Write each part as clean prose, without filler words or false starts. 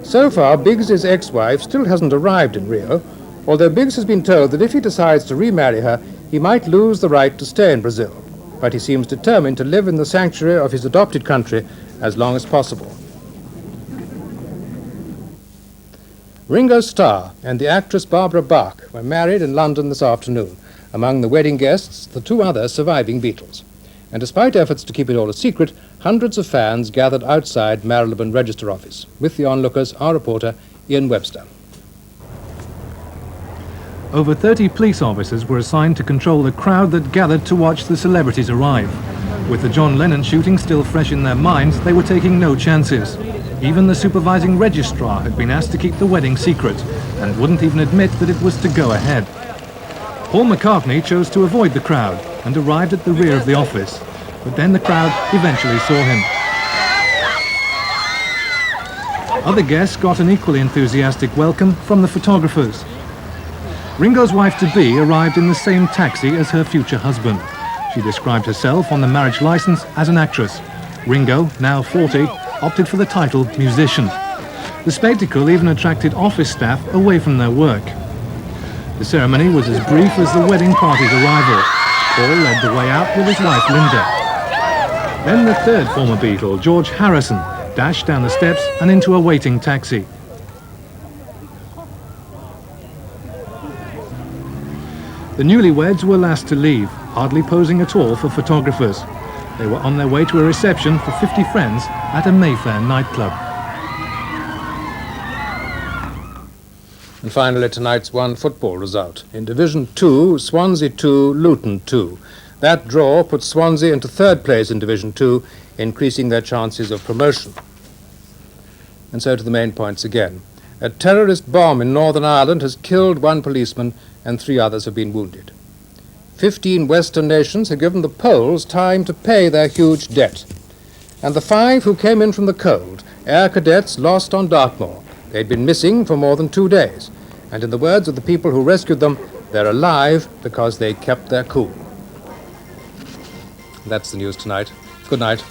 So far, Biggs's ex-wife still hasn't arrived in Rio, although Biggs has been told that if he decides to remarry her, he might lose the right to stay in Brazil. But he seems determined to live in the sanctuary of his adopted country as long as possible. Ringo Starr and the actress Barbara Bach were married in London this afternoon. Among the wedding guests, the two other surviving Beatles. And despite efforts to keep it all a secret, hundreds of fans gathered outside Marylebone Register Office. With the onlookers, our reporter, Ian Webster. Over 30 police officers were assigned to control the crowd that gathered to watch the celebrities arrive. With the John Lennon shooting still fresh in their minds, they were taking no chances. Even the supervising registrar had been asked to keep the wedding secret and wouldn't even admit that it was to go ahead. Paul McCartney chose to avoid the crowd and arrived at the rear of the office, but then the crowd eventually saw him. Other guests got an equally enthusiastic welcome from the photographers. Ringo's wife-to-be arrived in the same taxi as her future husband. She described herself on the marriage license as an actress. Ringo, now 40, opted for the title musician. The spectacle even attracted office staff away from their work. The ceremony was as brief as the wedding party's arrival. Paul led the way out with his wife Linda. Then the third former Beatle, George Harrison, dashed down the steps and into a waiting taxi. The newlyweds were last to leave, hardly posing at all for photographers. They were on their way to a reception for 50 friends at a Mayfair nightclub. And finally, tonight's one football result. In Division 2, Swansea 2, Luton 2. That draw put Swansea into third place in Division 2, increasing their chances of promotion. And so to the main points again. A terrorist bomb in Northern Ireland has killed one policeman and 3 others have been wounded. 15 Western nations have given the Poles time to pay their huge debt. And the 5 who came in from the cold, air cadets lost on Dartmoor. They'd been missing for more than 2 days. And in the words of the people who rescued them, they're alive because they kept their cool. That's the news tonight. Good night.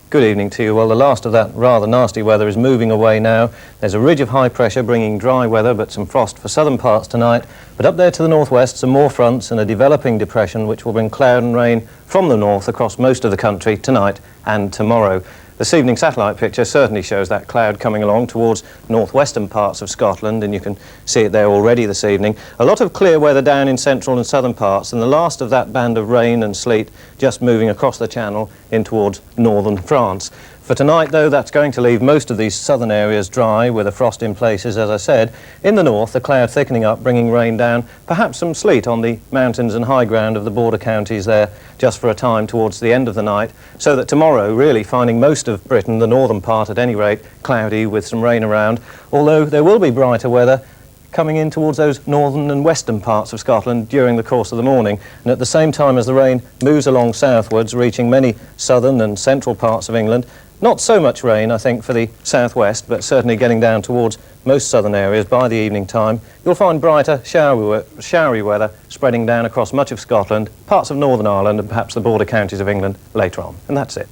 Good evening to you. Well, the last of that rather nasty weather is moving away now. There's a ridge of high pressure bringing dry weather but some frost for southern parts tonight. But up there to the northwest, some more fronts and a developing depression which will bring cloud and rain from the north across most of the country tonight and tomorrow. This evening's satellite picture certainly shows that cloud coming along towards northwestern parts of Scotland, and you can see it there already this evening. A lot of clear weather down in central and southern parts, and the last of that band of rain and sleet just moving across the channel in towards northern France. For tonight, though, that's going to leave most of these southern areas dry with a frost in places, as I said. In the north, the cloud thickening up, bringing rain down, perhaps some sleet on the mountains and high ground of the border counties there just for a time towards the end of the night, so that tomorrow, really finding most of Britain, the northern part at any rate, cloudy with some rain around, although there will be brighter weather coming in towards those northern and western parts of Scotland during the course of the morning, and at the same time as the rain moves along southwards, reaching many southern and central parts of England. Not so much rain, I think, for the southwest, but certainly getting down towards most southern areas by the evening time. You'll find brighter, showery weather spreading down across much of Scotland, parts of Northern Ireland, and perhaps the border counties of England later on. And that's it.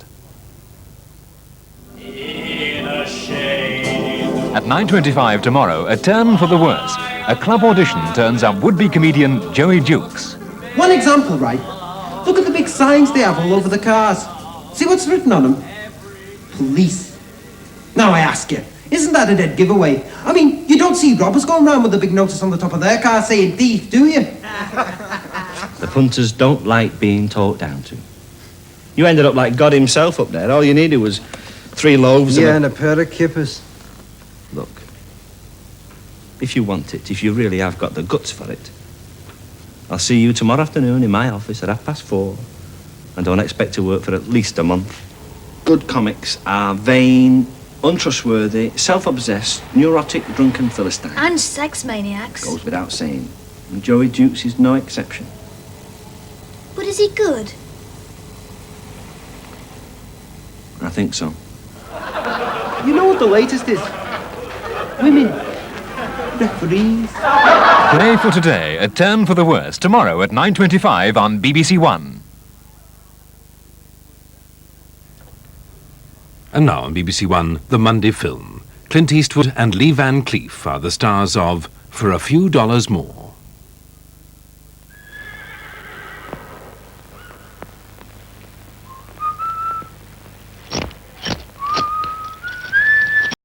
At 9:25 tomorrow, a turn for the worse. A club audition turns up would-be comedian Joey Dukes. One example, right? Look at the big signs they have all over the cars. See what's written on them? Police. Now I ask you, isn't that a dead giveaway? I mean, you don't see robbers going around with a big notice on the top of their car saying thief, do you? The punters don't like being talked down to. You ended up like God himself up there. All you needed was 3 loaves and a pair of kippers. Look, if you want it, if you really have got the guts for it, I'll see you tomorrow afternoon in my office at 4:30, and don't expect to work for at least a month. Good comics are vain, untrustworthy, self-obsessed, neurotic, drunken Philistines. And sex maniacs. Goes without saying. And Joey Dukes is no exception. But is he good? I think so. You know what the latest is? Women. Referees. Play for today, a turn for the worse, tomorrow at 9:25 on BBC One. And now on BBC One, The Monday Film. Clint Eastwood and Lee Van Cleef are the stars of For a Few Dollars More.